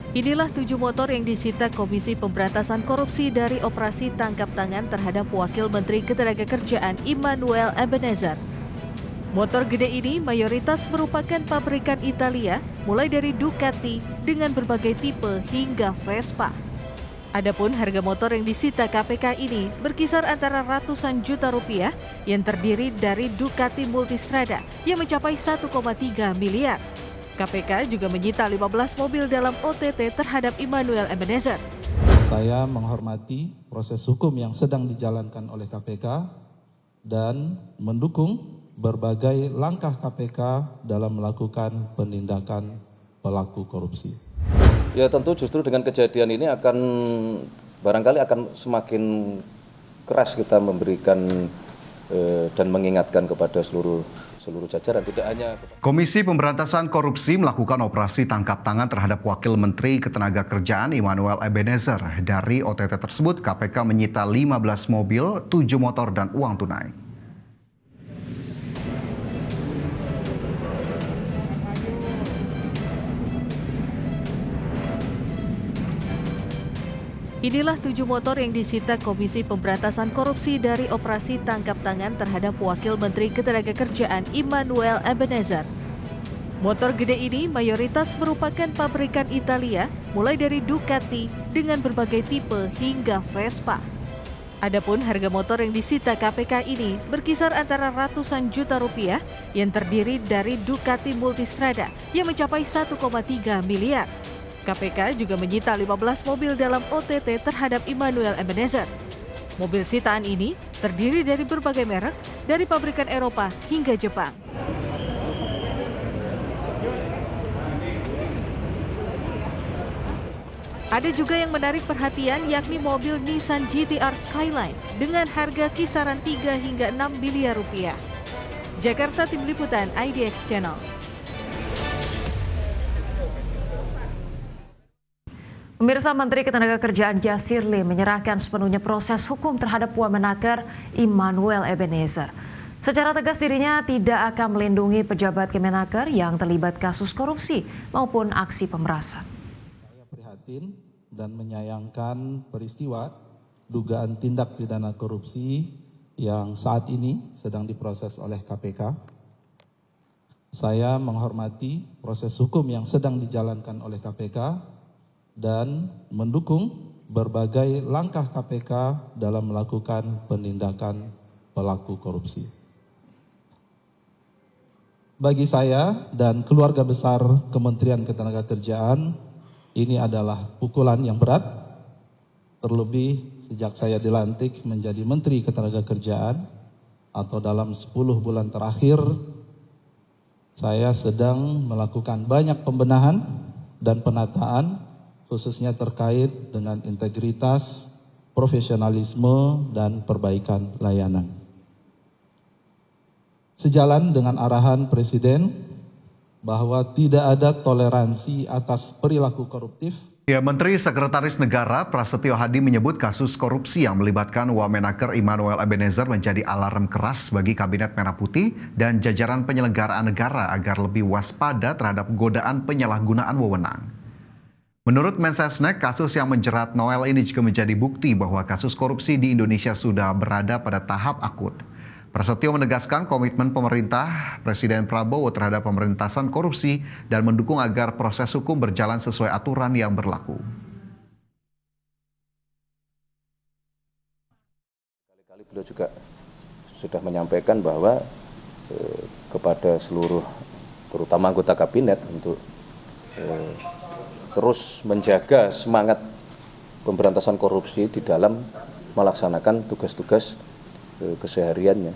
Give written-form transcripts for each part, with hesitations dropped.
Inilah 7 motor yang disita Komisi Pemberantasan Korupsi dari operasi tangkap tangan terhadap Wakil Menteri Ketenagakerjaan Immanuel Ebenezer. Motor gede ini mayoritas merupakan pabrikan Italia, mulai dari Ducati dengan berbagai tipe hingga Vespa. Adapun harga motor yang disita KPK ini berkisar antara ratusan juta rupiah yang terdiri dari Ducati Multistrada yang mencapai 1,3 miliar. KPK juga menyita 15 mobil dalam OTT terhadap Immanuel Ebenezer. Saya menghormati proses hukum yang sedang dijalankan oleh KPK dan mendukung berbagai langkah KPK dalam melakukan penindakan pelaku korupsi. Ya tentu justru dengan kejadian ini barangkali akan semakin keras kita memberikan dan mengingatkan kepada seluruh jajaran, tidak hanya. Komisi Pemberantasan Korupsi melakukan operasi tangkap tangan terhadap Wakil Menteri Ketenagakerjaan Immanuel Ebenezer. Dari OTT tersebut, KPK menyita 15 mobil, 7 motor, dan uang tunai. Inilah 7 motor yang disita Komisi Pemberantasan Korupsi dari operasi tangkap tangan terhadap Wakil Menteri Ketenagakerjaan Immanuel Ebenezer. Motor gede ini mayoritas merupakan pabrikan Italia, mulai dari Ducati dengan berbagai tipe hingga Vespa. Adapun harga motor yang disita KPK ini berkisar antara ratusan juta rupiah yang terdiri dari Ducati Multistrada yang mencapai 1,3 miliar. KPK juga menyita 15 mobil dalam OTT terhadap Immanuel Ebenezer. Mobil sitaan ini terdiri dari berbagai merek, dari pabrikan Eropa hingga Jepang. Ada juga yang menarik perhatian, yakni mobil Nissan GT-R Skyline dengan harga kisaran 3 hingga 6 miliar rupiah. Jakarta, Tim Liputan IDX Channel. Pemirsa, Menteri Ketenagakerjaan Yasirli menyerahkan sepenuhnya proses hukum terhadap Wamenaker Immanuel Ebenezer. Secara tegas dirinya tidak akan melindungi pejabat Kemenaker yang terlibat kasus korupsi maupun aksi pemerasan. Saya prihatin dan menyayangkan peristiwa dugaan tindak pidana korupsi yang saat ini sedang diproses oleh KPK. Saya menghormati proses hukum yang sedang dijalankan oleh KPK dan mendukung berbagai langkah KPK dalam melakukan penindakan pelaku korupsi. Bagi saya dan keluarga besar Kementerian Ketenagakerjaan, ini adalah pukulan yang berat, terlebih sejak saya dilantik menjadi Menteri Ketenagakerjaan atau dalam 10 bulan terakhir, saya sedang melakukan banyak pembenahan dan penataan khususnya terkait dengan integritas, profesionalisme, dan perbaikan layanan. Sejalan dengan arahan Presiden bahwa tidak ada toleransi atas perilaku koruptif. Ya, Menteri Sekretaris Negara Prasetyo Hadi menyebut kasus korupsi yang melibatkan Wamenaker Immanuel Ebenezer menjadi alarm keras bagi Kabinet Merah Putih dan jajaran penyelenggaraan negara agar lebih waspada terhadap godaan penyalahgunaan wewenang. Menurut Mensesnek, kasus yang menjerat Noel ini juga menjadi bukti bahwa kasus korupsi di Indonesia sudah berada pada tahap akut. Prasetyo menegaskan komitmen pemerintah Presiden Prabowo terhadap pemberantasan korupsi dan mendukung agar proses hukum berjalan sesuai aturan yang berlaku. Kali-kali beliau juga sudah menyampaikan bahwa kepada seluruh terutama anggota kabinet untuk terus menjaga semangat pemberantasan korupsi di dalam melaksanakan tugas-tugas kesehariannya.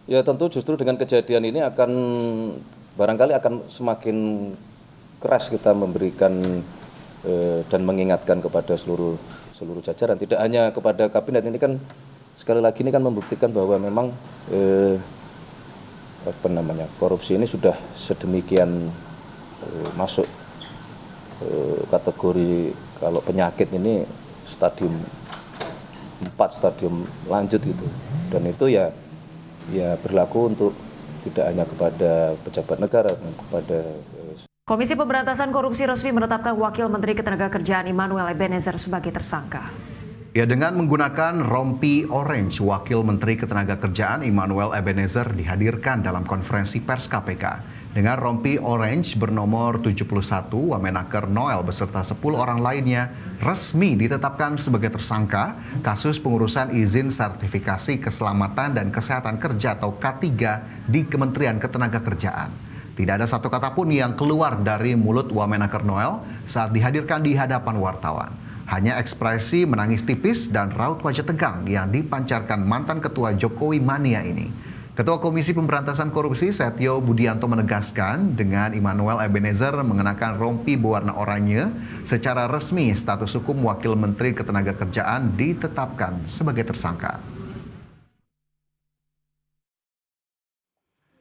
Ya tentu justru dengan kejadian ini barangkali akan semakin keras kita memberikan dan mengingatkan kepada seluruh jajaran, tidak hanya kepada kabinet. Ini kan sekali lagi ini kan membuktikan bahwa memang korupsi ini sudah sedemikian masuk kategori kalau penyakit ini stadium 4, stadium lanjut gitu. Dan itu ya berlaku untuk tidak hanya kepada pejabat negara, kepada Komisi Pemberantasan Korupsi resmi menetapkan Wakil Menteri Ketenagakerjaan Immanuel Ebenezer sebagai tersangka. Ya, dengan menggunakan rompi orange, Wakil Menteri Ketenagakerjaan Immanuel Ebenezer dihadirkan dalam konferensi pers KPK. Dengan rompi orange bernomor 71, Wamenaker Noel beserta 10 orang lainnya resmi ditetapkan sebagai tersangka kasus pengurusan izin sertifikasi keselamatan dan kesehatan kerja atau K3 di Kementerian Ketenagakerjaan. Tidak ada satu kata pun yang keluar dari mulut Wamenaker Noel saat dihadirkan di hadapan wartawan. Hanya ekspresi menangis tipis dan raut wajah tegang yang dipancarkan mantan Ketua Jokowi Mania ini. Ketua Komisi Pemberantasan Korupsi Setio Budianto menegaskan dengan Immanuel Ebenezer mengenakan rompi berwarna oranye, secara resmi status hukum Wakil Menteri Ketenagakerjaan ditetapkan sebagai tersangka.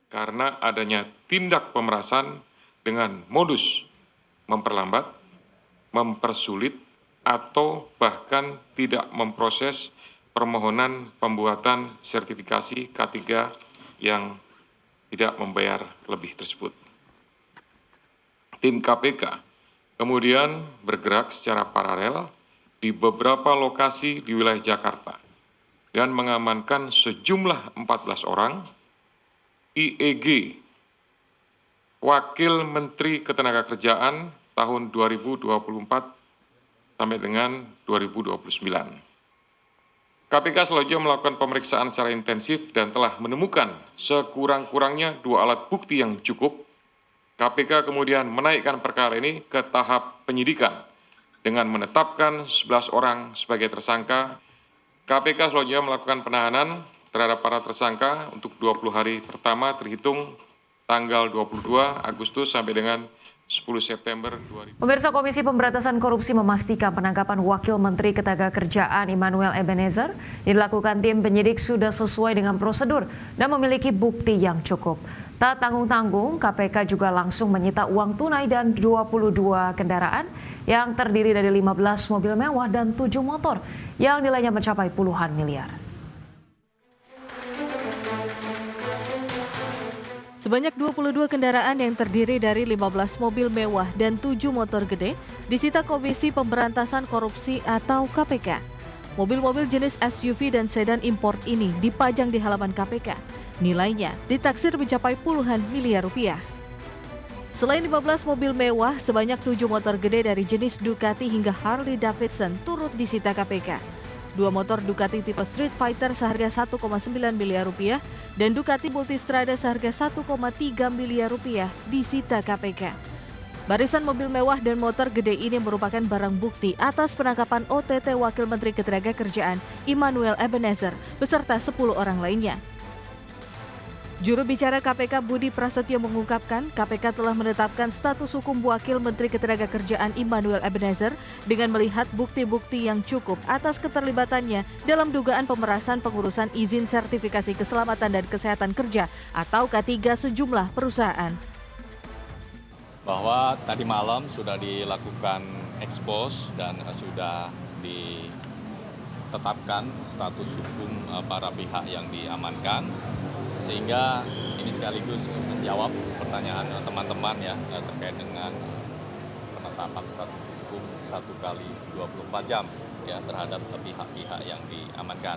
Karena adanya tindak pemerasan dengan modus memperlambat, mempersulit, atau bahkan tidak memproses permohonan pembuatan sertifikasi K3 yang tidak membayar lebih tersebut. Tim KPK kemudian bergerak secara paralel di beberapa lokasi di wilayah Jakarta dan mengamankan sejumlah 14 orang IEG Wakil Menteri Ketenagakerjaan tahun 2024 sampai dengan 2029. KPK selanjutnya melakukan pemeriksaan secara intensif dan telah menemukan sekurang-kurangnya 2 alat bukti yang cukup. KPK kemudian menaikkan perkara ini ke tahap penyidikan dengan menetapkan 11 orang sebagai tersangka. KPK selanjutnya melakukan penahanan terhadap para tersangka untuk 20 hari pertama terhitung tanggal 22 Agustus sampai dengan 10 September 2020. Pemirsa, Komisi Pemberantasan Korupsi memastikan penangkapan Wakil Menteri Ketenagakerjaan Immanuel Ebenezer dilakukan tim penyidik sudah sesuai dengan prosedur dan memiliki bukti yang cukup. Tak tanggung-tanggung, KPK juga langsung menyita uang tunai dan 22 kendaraan yang terdiri dari 15 mobil mewah dan 7 motor yang nilainya mencapai puluhan miliar. Sebanyak 22 kendaraan yang terdiri dari 15 mobil mewah dan 7 motor gede disita Komisi Pemberantasan Korupsi atau KPK. Mobil-mobil jenis SUV dan sedan impor ini dipajang di halaman KPK. Nilainya ditaksir mencapai puluhan miliar rupiah. Selain 15 mobil mewah, sebanyak 7 motor gede dari jenis Ducati hingga Harley Davidson turut disita KPK. 2 motor Ducati tipe Street Fighter seharga 1,9 miliar rupiah dan Ducati Multistrada seharga 1,3 miliar rupiah disita KPK. Barisan mobil mewah dan motor gede ini merupakan barang bukti atas penangkapan OTT Wakil Menteri Ketenagakerjaan Immanuel Ebenezer beserta 10 orang lainnya. Juru bicara KPK Budi Prasetyo mengungkapkan KPK telah menetapkan status hukum Wakil Menteri Ketenagakerjaan Immanuel Ebenezer dengan melihat bukti-bukti yang cukup atas keterlibatannya dalam dugaan pemerasan pengurusan izin sertifikasi keselamatan dan kesehatan kerja atau K3 sejumlah perusahaan. Bahwa tadi malam sudah dilakukan ekspos dan sudah ditetapkan status hukum para pihak yang diamankan. Sehingga ini sekaligus menjawab pertanyaan teman-teman ya terkait dengan penetapan status hukum 1 kali 24 jam ya terhadap pihak-pihak yang diamankan.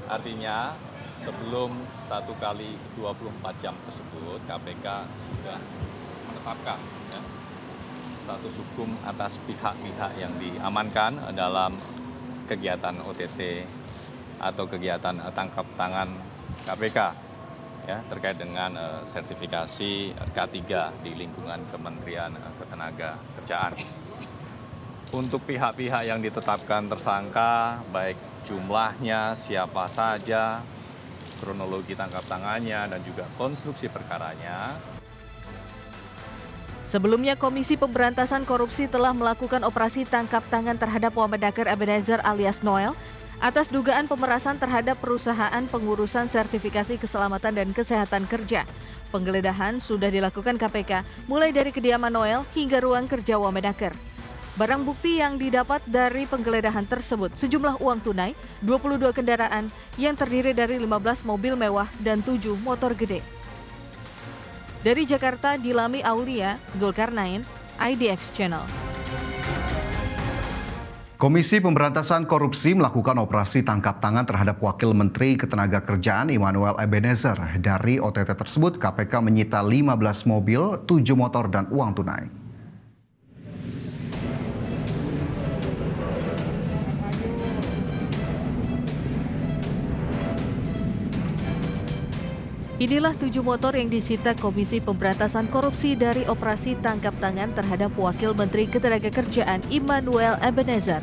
Artinya sebelum 1 kali 24 jam tersebut KPK sudah menetapkan ya, status hukum atas pihak-pihak yang diamankan dalam kegiatan OTT atau kegiatan tangkap tangan KPK ya terkait dengan sertifikasi K3 di lingkungan Kementerian Ketenagakerjaan. Untuk pihak-pihak yang ditetapkan tersangka, baik jumlahnya, siapa saja, kronologi tangkap tangannya, dan juga konstruksi perkaranya. Sebelumnya, Komisi Pemberantasan Korupsi telah melakukan operasi tangkap tangan terhadap Wamenaker Ebenezer alias Noel atas dugaan pemerasan terhadap perusahaan pengurusan sertifikasi keselamatan dan kesehatan kerja. Penggeledahan sudah dilakukan KPK mulai dari kediaman Noel hingga ruang kerja Wamenaker. Barang bukti yang didapat dari penggeledahan tersebut sejumlah uang tunai, 22 kendaraan yang terdiri dari 15 mobil mewah dan 7 motor gede. Dari Jakarta, Dilami Aulia, Zulkarnain, IDX Channel. Komisi Pemberantasan Korupsi melakukan operasi tangkap tangan terhadap Wakil Menteri Ketenagakerjaan Immanuel Ebenezer. Dari OTT tersebut, KPK menyita 15 mobil, 7 motor, dan uang tunai. Inilah 7 motor yang disita Komisi Pemberantasan Korupsi dari operasi tangkap tangan terhadap Wakil Menteri Ketenagakerjaan Immanuel Ebenezer.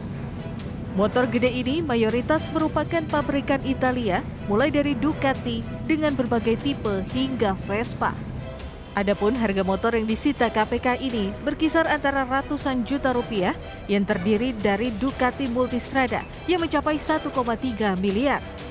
Motor gede ini mayoritas merupakan pabrikan Italia, mulai dari Ducati dengan berbagai tipe hingga Vespa. Adapun harga motor yang disita KPK ini berkisar antara ratusan juta rupiah yang terdiri dari Ducati Multistrada yang mencapai 1,3 miliar.